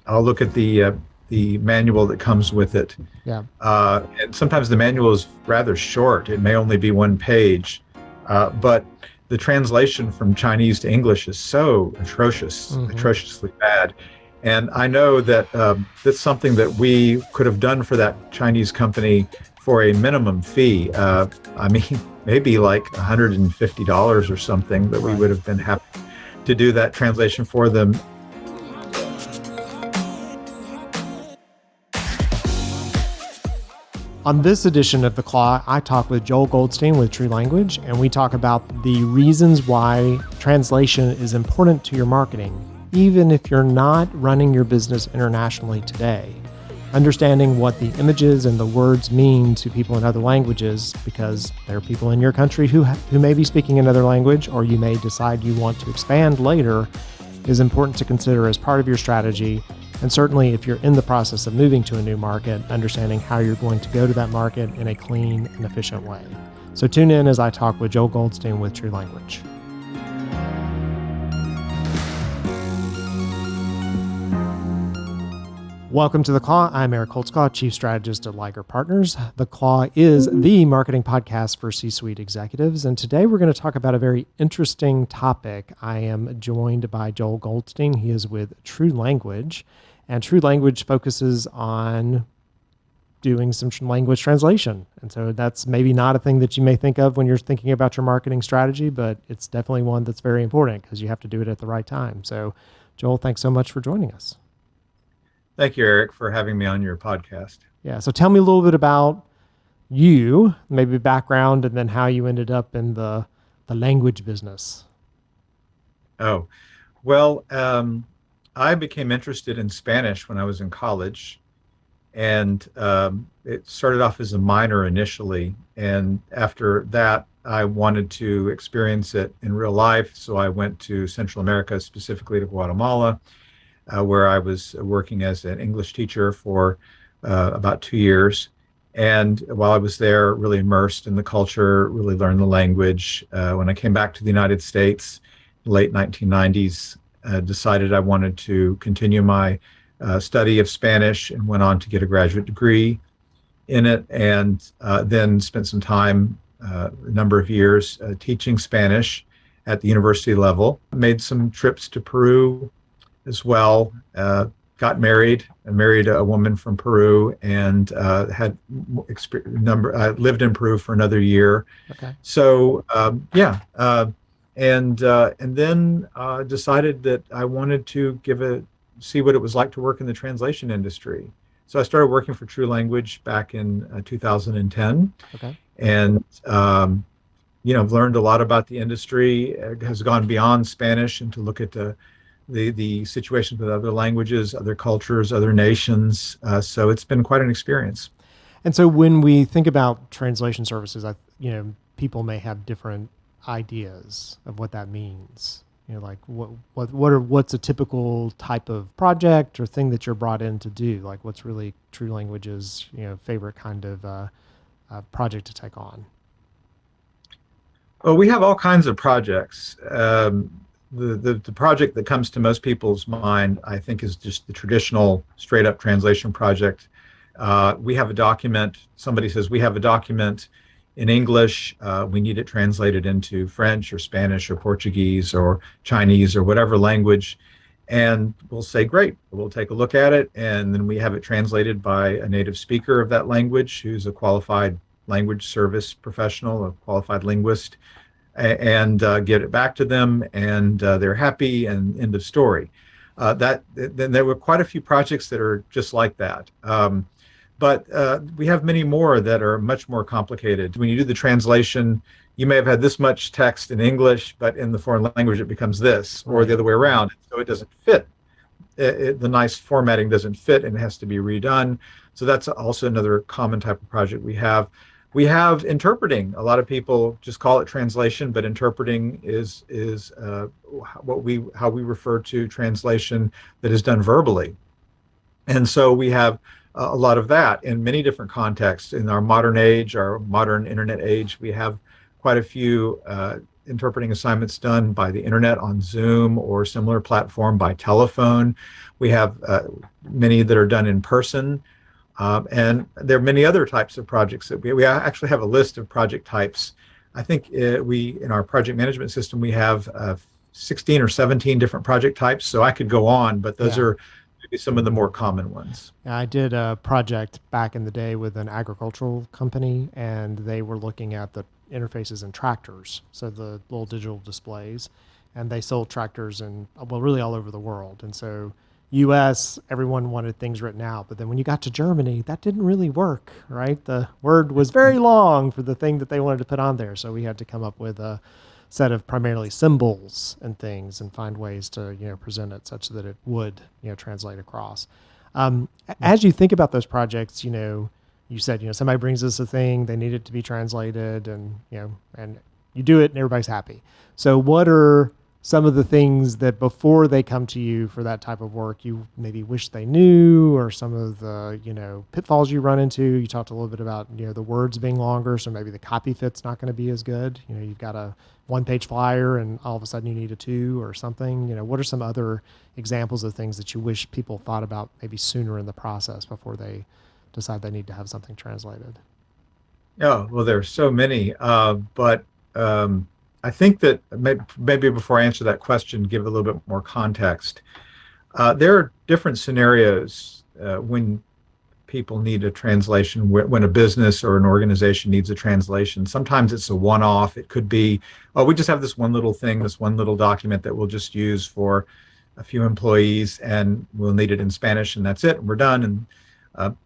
I'll look at the manual that comes with it. Yeah. And sometimes the manual is rather short. It may only be one page, but the translation from Chinese to English is so Hmm. atrociously bad. And I know that that's something that we could have done for that Chinese company for a minimum fee. I mean, maybe like $150 or something, that we Right. would have been happy to do that translation for them. On this edition of The Claw, I talk with Joel Goldstein with TrueLanguage, and we talk about the reasons why translation is important to your marketing, even if you're not running your business internationally today. Understanding what the images and the words mean to people in other languages, because there are people in your country who may be speaking another language, or you may decide you want to expand later, is important to consider as part of your strategy. And certainly, if you're in the process of moving to a new market, understanding how you're going to go to that market in a clean and efficient way. So tune in as I talk with Joel Goldstein with TrueLanguage. Welcome to The Claw. I'm Eric Holtzclaw, Chief Strategist at Liger Partners. The Claw is the marketing podcast for C-suite executives, and today we're going to talk about a very interesting topic. I am joined by Joel Goldstein. He is with TrueLanguage, and TrueLanguage focuses on doing some language translation. And so that's maybe not a thing that you may think of when you're thinking about your marketing strategy, but it's definitely one that's very important because you have to do it at the right time. So, Joel, thanks so much for joining us. Thank you, Eric, for having me on your podcast. Yeah. So tell me a little bit about you, maybe background, and then how you ended up in the language business. Oh, well, I became interested in Spanish when I was in college, and it started off as a minor initially. And after that, I wanted to experience it in real life. So I went to Central America, specifically to Guatemala, where I was working as an English teacher for about 2 years. And while I was there, really immersed in the culture, really learned the language. When I came back to the United States, late 1990s, decided I wanted to continue my study of Spanish and went on to get a graduate degree in it, and then spent some time, a number of years, teaching Spanish at the university level. Made some trips to Peru as well. Got married. I married a woman from Peru, and had lived in Peru for another year. Okay. So yeah, and then decided that I wanted to see what it was like to work in the translation industry. So I started working for TrueLanguage back in 2010, Okay. and I've learned a lot about the industry. Has gone beyond Spanish and to look at the situations with other languages, other cultures, other nations. So it's been quite an experience. And so when we think about translation services, people may have different ideas of what that means. Like what's a typical type of project or thing that you're brought in to do? Like what's really TrueLanguage's favorite kind of project to take on? Well, we have all kinds of projects. The project that comes to most people's mind, I think, is just the traditional straight up translation project. We have a document. Somebody says we have a document in English. We need it translated into French or Spanish or Portuguese or Chinese or whatever language. And we'll say, great, we'll take a look at it. And then we have it translated by a native speaker of that language who's a qualified language service professional, a qualified linguist, and get it back to them. And they're happy, and end of story. Then there were quite a few projects that are just like that. But we have many more that are much more complicated. When you do the translation, you may have had this much text in English, but in the foreign language it becomes this, or the Right. other way around. So it doesn't fit. The nice formatting doesn't fit, and it has to be redone. So that's also another common type of project we have. We have interpreting. A lot of people just call it translation, but interpreting is how we refer to translation that is done verbally. And so we have a lot of that in many different contexts. In our modern age, our modern internet age, we have quite a few interpreting assignments done by the internet on Zoom or similar platform by telephone. We have many that are done in person. And there are many other types of projects that we actually have a list of project types. I think we, in our project management system, we have 16 or 17 different project types. So I could go on, but those Yeah. are maybe some of the more common ones. Yeah, I did a project back in the day with an agricultural company, and they were looking at the interfaces in tractors, so the little digital displays, and they sold tractors in, well, really all over the world. And so, U.S., everyone wanted things written out, but then when you got to Germany, that didn't really work, right? The word was very long for the thing that they wanted to put on there, so we had to come up with a set of primarily symbols and things and find ways to present it such that it would translate across. As you think about those projects, you said, somebody brings us a thing, they need it to be translated, and and you do it, and everybody's happy. So, what are some of the things that before they come to you for that type of work, you maybe wish they knew, or some of the pitfalls you run into? You talked a little bit about the words being longer, so maybe the copy fit's not going to be as good. You've got a one-page flyer, and all of a sudden you need a two or something. What are some other examples of things that you wish people thought about maybe sooner in the process before they decide they need to have something translated? Yeah, well, there are so many, but I think that maybe before I answer that question, give a little bit more context. There are different scenarios when people need a translation, when a business or an organization needs a translation. Sometimes it's a one-off. It could be, oh, we just have this one little thing, this one little document that we'll just use for a few employees, and we'll need it in Spanish, and that's it, and we're done. And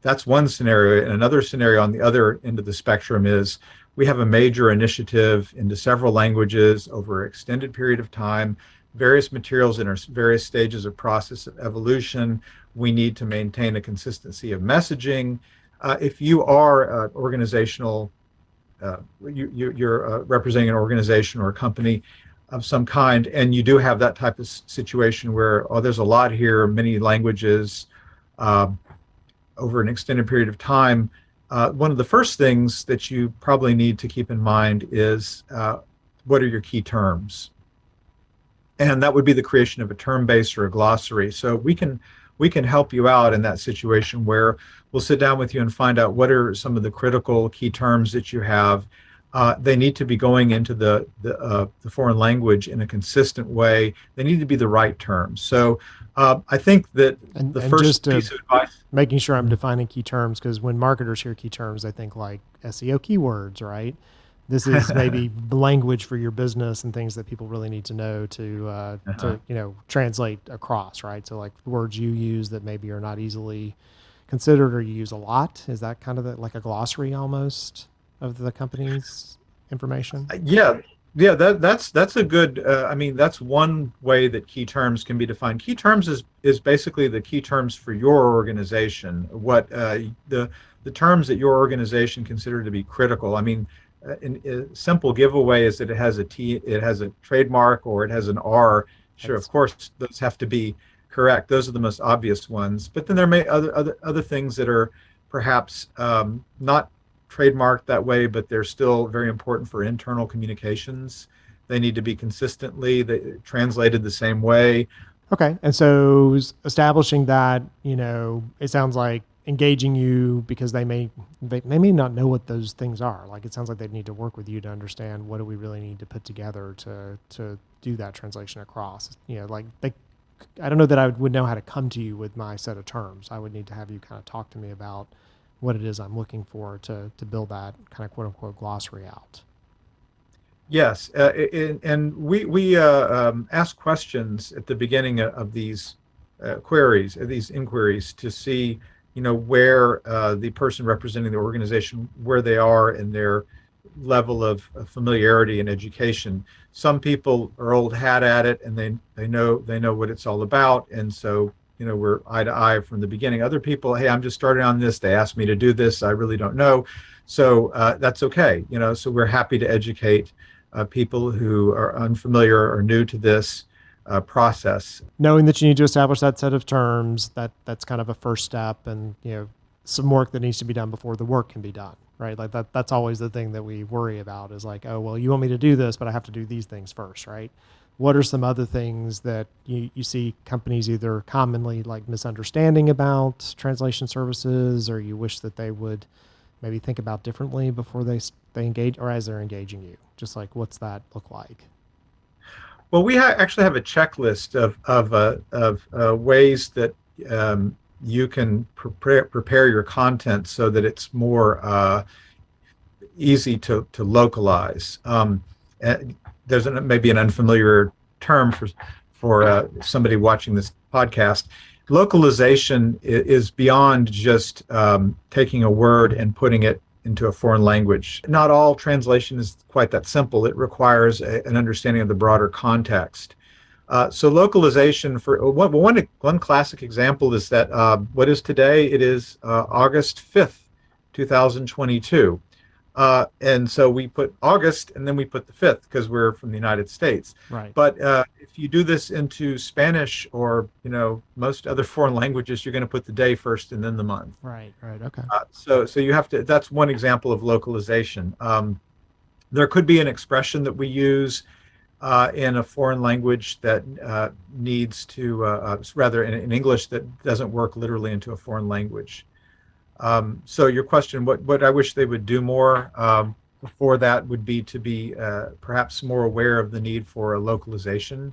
that's one scenario. And another scenario on the other end of the spectrum is we have a major initiative into several languages over an extended period of time, various materials in our various stages of process of evolution. We need to maintain a consistency of messaging. If you are organizational, you're representing an organization or a company of some kind, and you do have that type of situation where, oh, there's a lot here, many languages, uh, over an extended period of time, one of the first things that you probably need to keep in mind is what are your key terms? And that would be the creation of a term base or a glossary. So we can help you out in that situation where we'll sit down with you and find out what are some of the critical key terms that you have. They need to be going into the foreign language in a consistent way. They need to be the right terms. So I think that the And just first to piece of advice. making sure I'm defining key terms, because when marketers hear key terms, they think like SEO keywords, right? This is maybe language for your business and things that people really need to know Uh-huh. to translate across, right? So like words you use that maybe are not easily considered or you use a lot. Is that kind of like a glossary almost of the company's information? Yeah, yeah, that's a good. I mean, that's one way that key terms can be defined. Key terms is basically the key terms for your organization. What the terms that your organization consider to be critical. I mean, in a simple giveaway is that it has a T, it has a trademark, or it has an R. Sure, of That's course, those have to be correct. Those are the most obvious ones. But then there may other things that are perhaps not trademarked that way, but they're still very important for internal communications. They need to be translated the same way. okay. And so establishing that, it sounds like engaging you because they may not know what those things are. Like it sounds like they need to work with you to understand what do we really need to put together to do that translation across. Like I don't know that I would know how to come to you with my set of terms. I would need to have you kind of talk to me about what it is I'm looking for to build that kind of quote unquote glossary out. Yes, and we ask questions at the beginning of these these inquiries, to see, where the person representing the organization, where they are in their level of familiarity and education. Some people are old hat at it, and they know what it's all about, and so we're eye to eye from the beginning. Other people, hey, I'm just starting on this. They asked me to do this. I really don't know, so that's okay. So we're happy to educate people who are unfamiliar or new to this process. Knowing that you need to establish that set of terms, that's kind of a first step, and some work that needs to be done before the work can be done, right? Like that's always the thing that we worry about is like, oh, well, you want me to do this, but I have to do these things first, right? What are some other things that you see companies either commonly like misunderstanding about translation services, or you wish that they would maybe think about differently before they engage, or as they're engaging you? Just like, what's that look like? Well, we actually have a checklist of ways that you can prepare your content so that it's more easy to localize. There's maybe an unfamiliar term for somebody watching this podcast. Localization is beyond just taking a word and putting it into a foreign language. Not all translation is quite that simple. It requires an understanding of the broader context. So localization for one classic example is that what is today? It is August 5th, 2022. And so we put August and then we put the 5th because we're from the United States. Right. But if you do this into Spanish or, most other foreign languages, you're going to put the day first and then the month. Right. Okay. So you have to, that's one example of localization. There could be an expression that we use in a foreign language that needs to, rather in English, that doesn't work literally into a foreign language. So your question, what I wish they would do more before that would be to be perhaps more aware of the need for a localization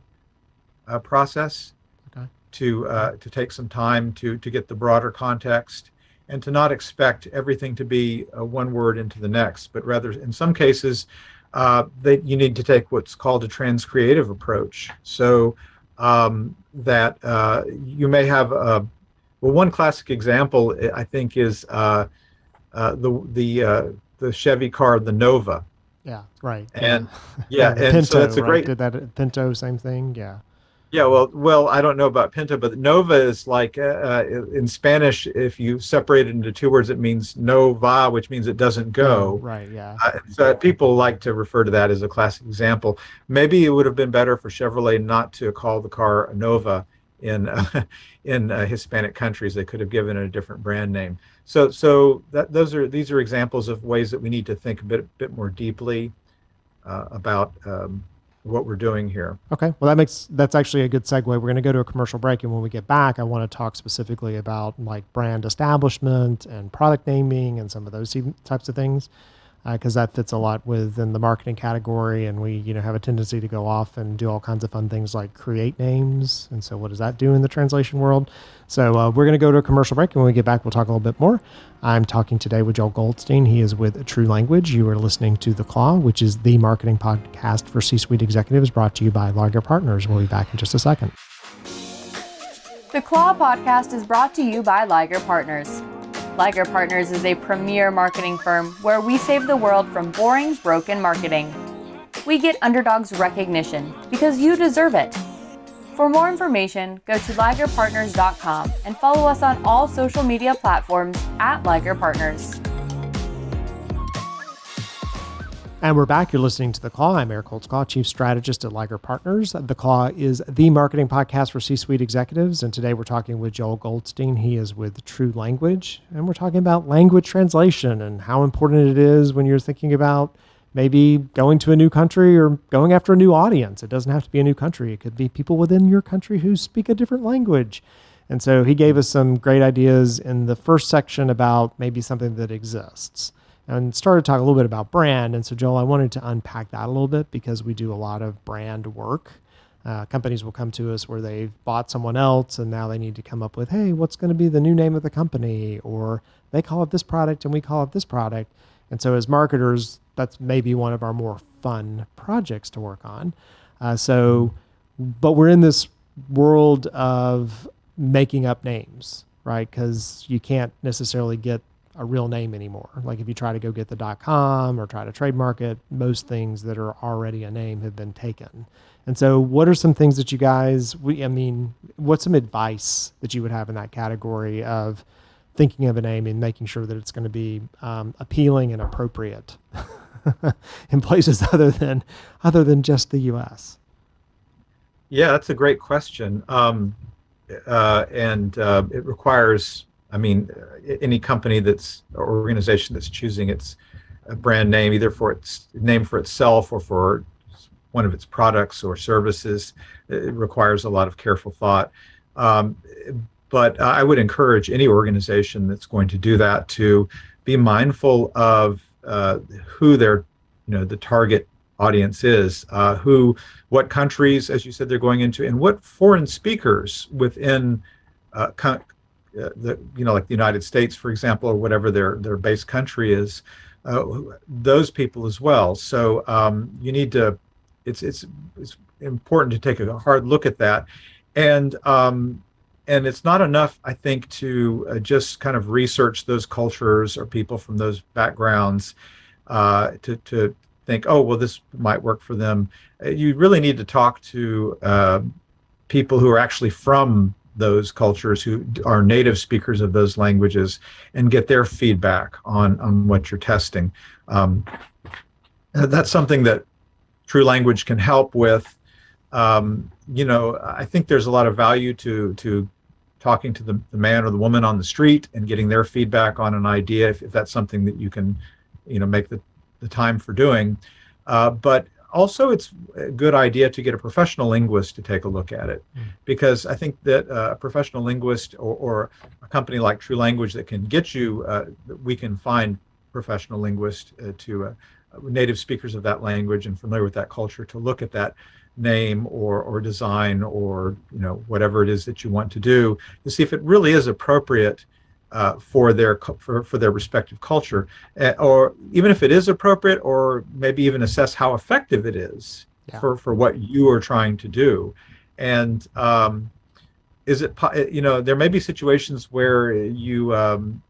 process. Okay. To take some time to get the broader context and to not expect everything to be one word into the next, but rather in some cases that you need to take what's called a transcreative approach. So that you may have one classic example, I think, is the Chevy car, the Nova. Yeah, right. And yeah, and Pinto, so that's a right? great. Did that Pinto same thing? Yeah. Yeah, well, I don't know about Pinto, but Nova is like in Spanish. If you separate it into two words, it means no va, which means it doesn't go. Right. Yeah. So people like to refer to that as a classic example. Maybe it would have been better for Chevrolet not to call the car a Nova in Hispanic countries. They could have given it a different brand name. So these are examples of ways that we need to think a bit more deeply about what we're doing here. Okay. Well, that's actually a good segue. We're going to go to a commercial break, and when we get back, I want to talk specifically about like brand establishment and product naming and some of those types of things, because that fits a lot within the marketing category. And we, have a tendency to go off and do all kinds of fun things like create names. And so what does that do in the translation world? So we're going to go to a commercial break. And when we get back, we'll talk a little bit more. I'm talking today with Joel Goldstein. He is with TrueLanguage. You are listening to The Claw, which is the marketing podcast for C-suite executives, brought to you by Lager Partners. We'll be back in just a second. The Claw podcast is brought to you by Liger Partners. Liger Partners is a premier marketing firm where we save the world from boring, broken marketing. We get underdogs recognition because you deserve it. For more information, go to ligerpartners.com and follow us on all social media platforms at Liger Partners. And we're back. You're listening to The Claw. I'm Eric Holtzclaw, Chief Strategist at Liger Partners. The Claw is the marketing podcast for C-suite executives. And today we're talking with Joel Goldstein. He is with TrueLanguage. And we're talking about language translation and how important it is when you're thinking about maybe going to a new country or going after a new audience. It doesn't have to be a new country. It could be people within your country who speak a different language. And so he gave us some great ideas in the first section about maybe something that exists, and started to talk a little bit about brand. And so, Joel, I wanted to unpack that a little bit because we do a lot of brand work. Companies will come to us where they've bought someone else and now they need to come up with, hey, what's going to be the new name of the company? Or they call it this product and we call it this product. And so as marketers, that's maybe one of our more fun projects to work on. But we're in this world of making up names, right? Because you can't necessarily get a real name anymore. Like if you try to go get the .com or try to trademark it, most things that are already a name have been taken. And so what are some things that you guys, what's some advice that you would have in that category of thinking of a name and making sure that it's going to be appealing and appropriate in places other than just the US? Yeah, that's a great question. And it requires I mean, any company that's or organization that's choosing its brand name either for its name for itself or for one of its products or services, it requires a lot of careful thought. Um, but I would encourage any organization that's going to do that to be mindful of who their, the target audience is, what countries, as you said, they're going into, and what foreign speakers within like the United States, for example, or whatever their base country is, uh, those people as well. So you need to. It's important to take a hard look at that, and it's not enough, I think, to just kind of research those cultures or people from those backgrounds to think, oh, well, this might work for them. You really need to talk to people who are actually from those cultures, who are native speakers of those languages, and get their feedback on what you're testing. That's something that TrueLanguage can help with. I think there's a lot of value to talking to the man or the woman on the street and getting their feedback on an idea, if that's something that you can, make the time for doing. But also, it's a good idea to get a professional linguist to take a look at it, because I think that a professional linguist or a company like TrueLanguage that can get you, we can find professional linguists to native speakers of that language and familiar with that culture to look at that name or design or whatever it is that you want to do, to see if it really is appropriate for their respective culture, or even if it is appropriate, or maybe even assess how effective it is for what you are trying to do. And is it there may be situations where you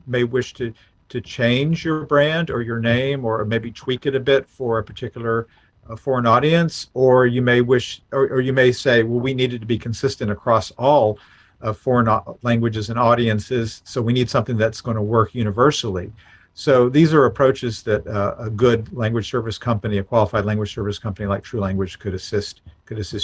may wish to change your brand or your name, or maybe tweak it a bit for a particular foreign audience, or you may wish, or you may say, well, we needed to be consistent across all foreign languages and audiences, so we need something that's going to work universally. So these are approaches that a good language service company, a qualified language service company like TrueLanguage could assist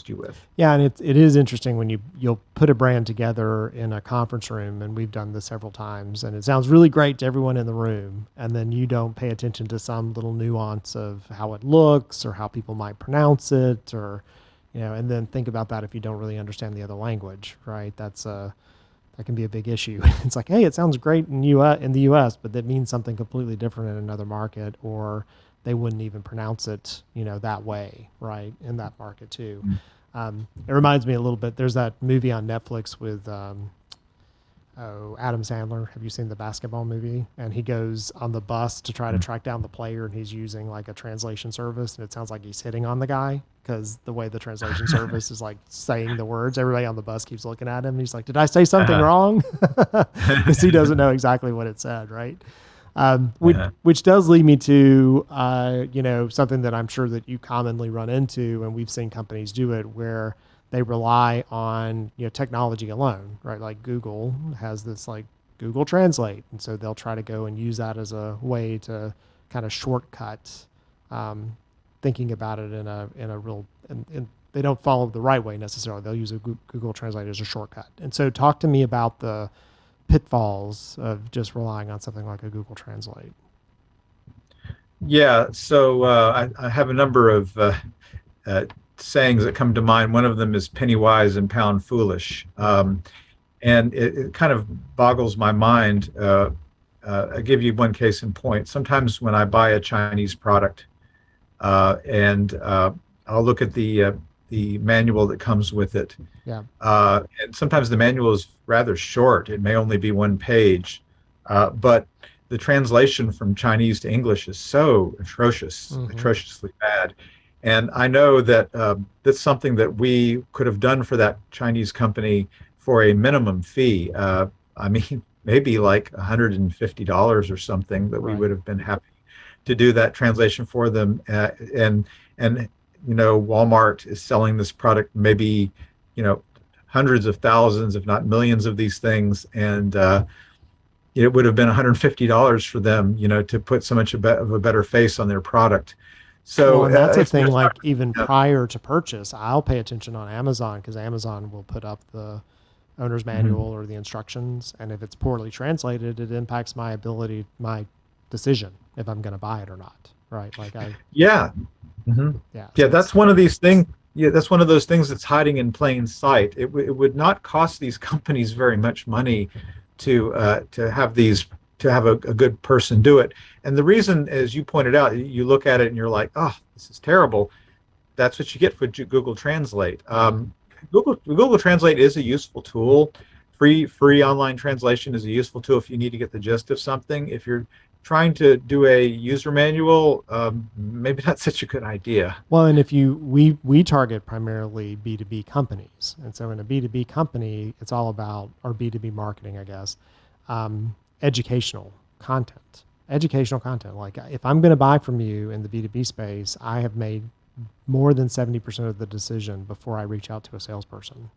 you with. Yeah, and it is interesting when you'll put a brand together in a conference room, and we've done this several times, and it sounds really great to everyone in the room, and then you don't pay attention to some little nuance of how it looks or how people might pronounce it, or and then think about that if you don't really understand the other language, right? That can be a big issue. It's like, hey, it sounds great in the U.S., but that means something completely different in another market, or they wouldn't even pronounce it, that way, right, in that market too. It reminds me a little bit. There's that movie on Netflix with Adam Sandler. Have you seen the basketball movie? And he goes on the bus to try to track down the player, and he's using like a translation service, and it sounds like he's hitting on the guy, because the way the translation service is like saying the words, everybody on the bus keeps looking at him. He's like, did I say something wrong? Because he doesn't know exactly what it said, right? Which does lead me to, something that I'm sure that you commonly run into, and we've seen companies do it, where they rely on, technology alone, right? Like Google has this like Google Translate. And so they'll try to go and use that as a way to kind of shortcut, thinking about it in a real, and they don't follow the right way necessarily. They'll use a Google Translate as a shortcut. And so talk to me about the pitfalls of just relying on something like a Google Translate. Yeah, so I have a number of sayings that come to mind. One of them is penny wise and pound foolish. And it kind of boggles my mind. I'll give you one case in point. Sometimes when I buy a Chinese product, and I'll look at the manual that comes with it. Yeah. And sometimes the manual is rather short. It may only be one page, but the translation from Chinese to English is so atrociously bad. And I know that that's something that we could have done for that Chinese company for a minimum fee. I mean, maybe like $150 or something, that we would have been happy to do that translation for them. And Walmart is selling this product, maybe, hundreds of thousands, if not millions of these things. And it would have been $150 for them, to put so much of a better face on their product. So and that's a thing, like even prior to purchase, I'll pay attention on Amazon, because Amazon will put up the owner's Mhm. manual or the instructions. And if it's poorly translated, it impacts my decision if I'm going to buy it or not. Right. Yeah. Hmm. Yeah. Yeah, So it's, that's one of these things. Yeah, that's one of those things that's hiding in plain sight. It would not cost these companies very much money to have these to have a good person do it. And the reason, as you pointed out, you look at it and you're like, oh, this is terrible. That's what you get for Google Translate. yeah. Google Translate is a useful tool. Free online translation is a useful tool if you need to get the gist of something. If you're trying to do a user manual, maybe not such a good idea. Well, and if you we target primarily B2B companies, and so in a B2B company, it's all about, or B2B marketing, I guess, um, educational content. Educational content. Like if I'm going to buy from you in the B2B space, I have made more than 70% of the decision before I reach out to a salesperson.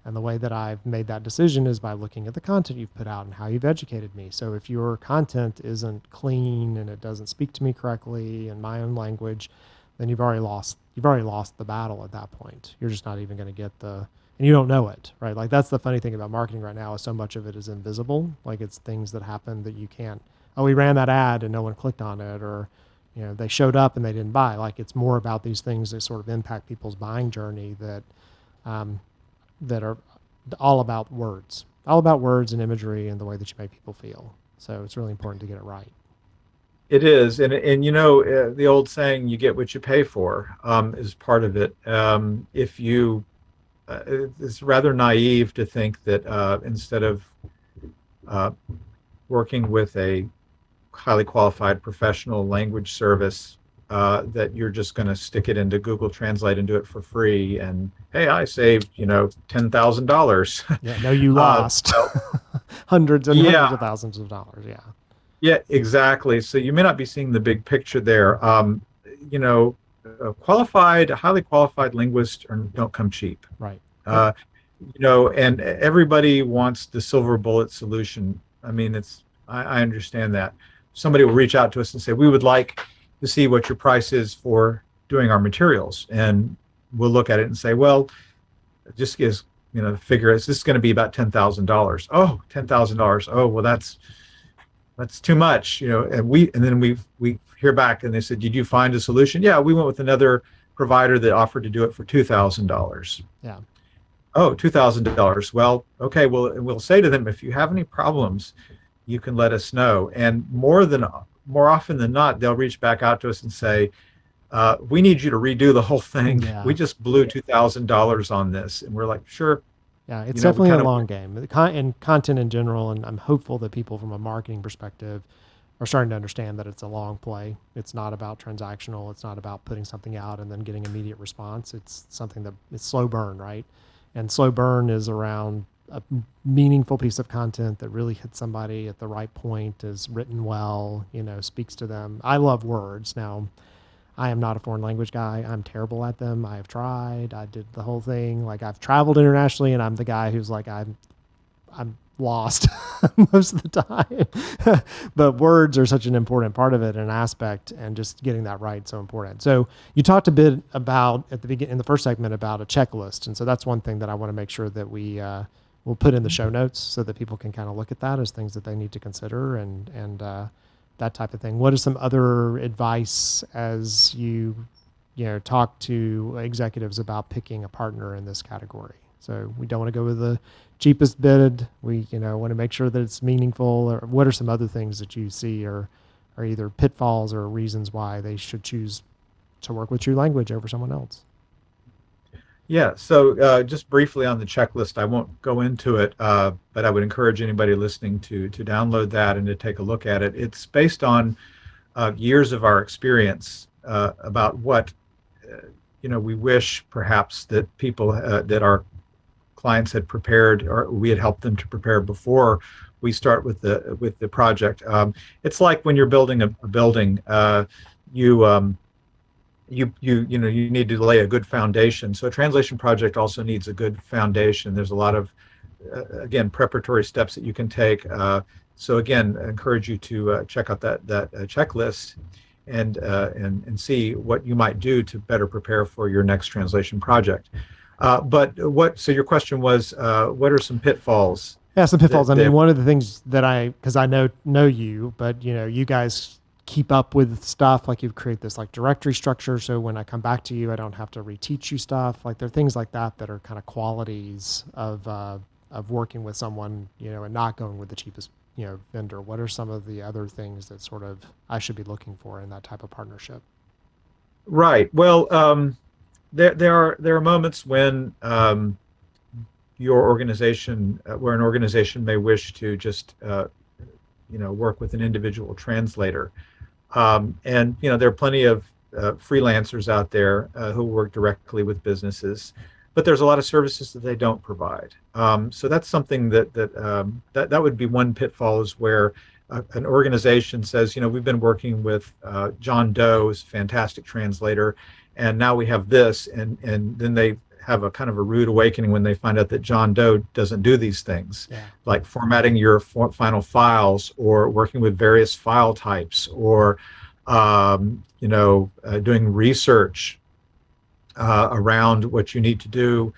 And the way that I've made that decision is by looking at the content you've put out and how you've educated me. So if your content isn't clean and it doesn't speak to me correctly in my own language, then you've already lost the battle at that point. You're just not even going to get the, and you don't know it, right? Like that's the funny thing about marketing right now is so much of it is invisible. Like it's things that happen that you can't, oh, we ran that ad and no one clicked on it, or they showed up and they didn't buy. Like it's more about these things that sort of impact people's buying journey um, that are all about words and imagery and the way that you make people feel. So it's really important to get it right. It is, and the old saying, "You get what you pay for," is part of it. If you, it's rather naive to think that instead of uh, working with a highly qualified professional language service, that you're just going to stick it into Google Translate and do it for free. And hey, I saved $10,000. Yeah, no, you lost hundreds and hundreds Yeah, of thousands of dollars. Yeah, yeah, exactly. So you may not be seeing the big picture there. You know, qualified, highly qualified linguists don't come cheap. right. Yep. Uh, and everybody wants the silver bullet solution. I mean, I understand that. Somebody will reach out to us and say, we would like to see what your price is for doing our materials. And we'll look at it and say, well, just gives, figure this is going to be about $10,000. Oh, $10,000. Oh, well, that's too much, and then we hear back and they said, did you find a solution? Yeah, we went with another provider that offered to do it for $2,000. Yeah. Oh, $2,000. Well, okay, well, we'll say to them, if you have any problems, you can let us know. And more often than not, they'll reach back out to us and say, we need you to redo the whole thing. We Yeah. just blew $2,000 on this. And we're like, sure. Yeah, it's We definitely a kind of, long game. And content in general, and I'm hopeful that people from a marketing perspective are starting to understand that it's a long play. It's not about transactional. It's not about putting something out and then getting immediate response. It's something that it's slow burn, right? And slow burn is around a meaningful piece of content that really hits somebody at the right point, is written well, speaks to them. I love words. Now, I am not a foreign language guy. I'm terrible at them. I have tried. I did the whole thing. Like I've traveled internationally, and I'm the guy who's like I'm lost most of the time. But words are such an important part of it, an aspect, and just getting that right so important. So you talked a bit about at the beginning in the first segment about a checklist, and so that's one thing that I want to make sure that we'll put in the show notes so that people can kind of look at that as things that they need to consider and that type of thing. What is some other advice as you talk to executives about picking a partner in this category? So we don't want to go with the cheapest bid. We want to make sure that it's meaningful. Or what are some other things that you see are either pitfalls or reasons why they should choose to work with TrueLanguage over someone else? yeah. So just briefly on the checklist, I won't go into it, but I would encourage anybody listening to download that and to take a look at it. It's based on years of our experience about what we wish perhaps that people that our clients had prepared or we had helped them to prepare before we start with the project. It's like when you're building a building, you you need to lay a good foundation. So a translation project also needs a good foundation. There's a lot of again preparatory steps that you can take. So again, I encourage you to check out that checklist and see what you might do to better prepare for your next translation project. So your question was, what are some pitfalls Yeah, some pitfalls. I mean, that one of the things that because I know you, but you guys keep up with stuff. Like you create this like directory structure, so when I come back to you, I don't have to reteach you stuff. Like there are things like that are kind of qualities of working with someone, and not going with the cheapest vendor. What are some of the other things that sort of I should be looking for in that type of partnership? Right. Well, there are moments when your organization, where an organization may wish to just work with an individual translator, and there are plenty of freelancers out there who work directly with businesses, but there's a lot of services that they don't provide. So that's something that would be one pitfall, is where an organization says, we've been working with John Doe, who's a fantastic translator, and now we have this, and then they have a kind of a rude awakening when they find out that John Doe doesn't do these things, Yeah. like formatting your final files, or working with various file types, or doing research around what you need to do,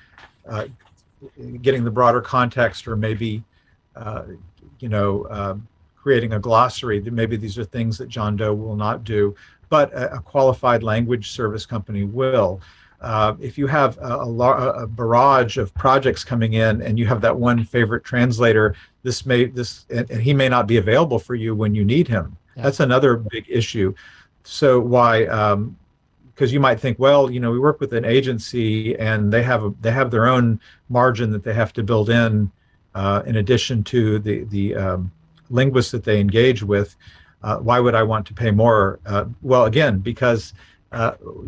getting the broader context, or maybe creating a glossary. Maybe these are things that John Doe will not do, but a qualified language service company will. If you have a barrage of projects coming in, and you have that one favorite translator, and he may not be available for you when you need him. Yeah. That's another big issue. So why? Because you might think, well, we work with an agency, and they have their own margin that they have to build in addition to the linguists that they engage with. Why would I want to pay more? Well, again, because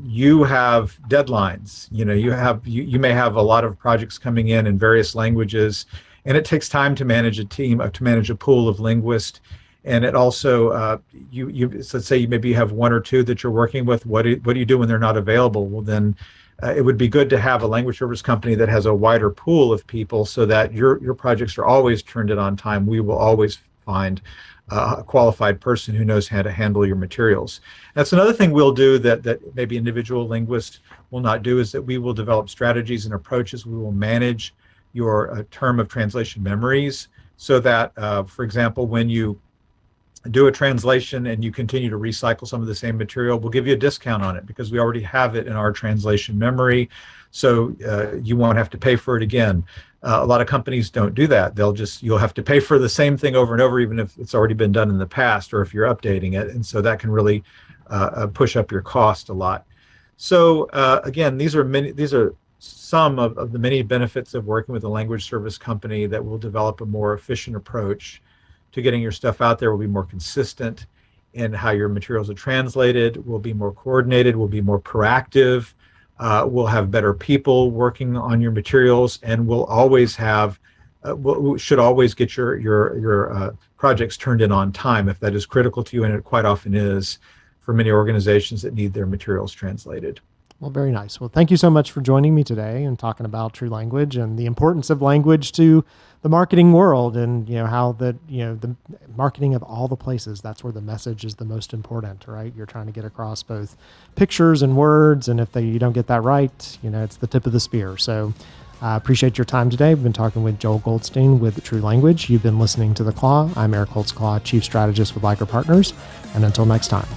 you have deadlines. You may have a lot of projects coming in various languages, and it takes time to manage a team, to manage a pool of linguists. And it also, so let's say maybe you have one or two that you're working with. What do you do when they're not available? Well, then it would be good to have a language service company that has a wider pool of people, so that your projects are always turned in on time. We will always find a qualified person who knows how to handle your materials. That's another thing we'll do that maybe individual linguists will not do, is that we will develop strategies and approaches. We will manage your term of translation memories, so that, for example, when you do a translation and you continue to recycle some of the same material, we'll give you a discount on it, because we already have it in our translation memory, so you won't have to pay for it again. A lot of companies don't do that. You'll have to pay for the same thing over and over, even if it's already been done in the past, or if you're updating it. And so that can really push up your cost a lot. So again, these are some of the many benefits of working with a language service company that will develop a more efficient approach to getting your stuff out there. Will be more consistent in how your materials are translated, will be more coordinated, will be more proactive. We'll have better people working on your materials, and we'll always have, should always get your projects turned in on time, if that is critical to you, and it quite often is for many organizations that need their materials translated. Well, very nice. Well, thank you so much for joining me today and talking about TrueLanguage and the importance of language to the marketing world, and how the marketing of all the places, that's where the message is the most important, right? You're trying to get across both pictures and words, and if you don't get that right, it's the tip of the spear. So I appreciate your time today. We've been talking with Joel Goldstein with TrueLanguage. You've been listening to The Claw. I'm Eric Holtz-Claw, Chief Strategist with Liger Partners. And until next time.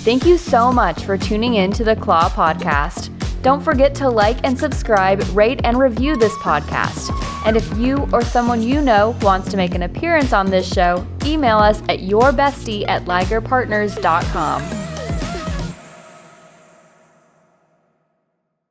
Thank you so much for tuning in to the Claw Podcast. Don't forget to like and subscribe, rate and review this podcast. And if you or someone you know wants to make an appearance on this show, email us at yourbestie@ligerpartners.com.